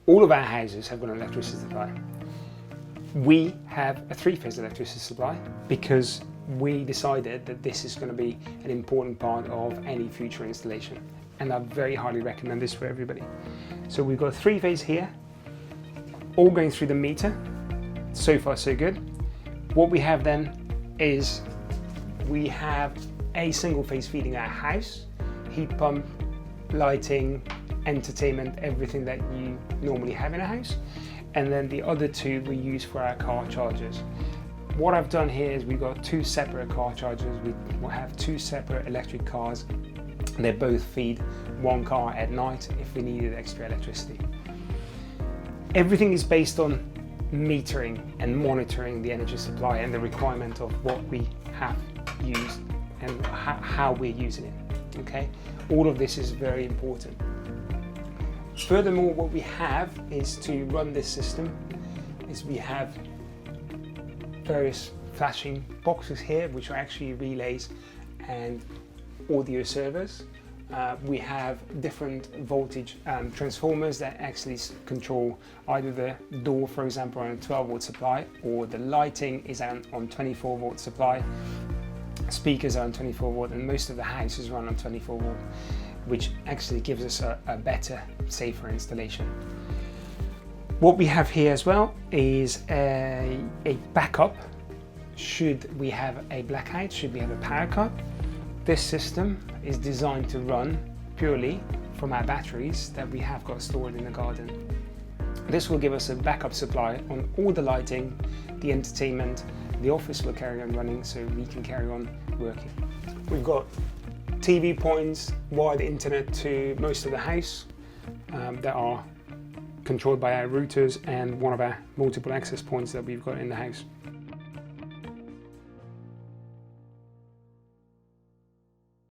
All of our houses have got an electricity supply. We have a 3-phase electricity supply because we decided that this is going to be an important part of any future installation, and I very highly recommend this for everybody. So we've got 3-phase here, all going through the meter. So far so good. What we have then is we have a single phase feeding our house, heat pump, lighting, entertainment, everything that you normally have in a house, and then the other 2 we use for our car chargers. What I've done here is we've got 2 separate car chargers. We will have 2 separate electric cars. They both feed 1 car at night if we needed extra electricity. Everything is based on metering and monitoring the energy supply and the requirement of what we have used and how we're using it. Okay, all of this is very important. Furthermore, what we have is to run this system is we have various flashing boxes here, which are actually relays and audio servers. We have different voltage transformers that actually control either the door, for example, on a 12-volt supply, or the lighting is on 24-volt supply. Speakers are on 24-volt, and most of the houses run on 24-volt, which actually gives us a better, safer installation. What we have here as well is a backup should we have a blackout, should we have a power cut. This system is designed to run purely from our batteries that we have got stored in the garden. This will give us a backup supply on all the lighting, the entertainment. The office will carry on running, so we can carry on working. We've got TV points, wired internet to most of the house that are controlled by our routers and one of our multiple access points that we've got in the house.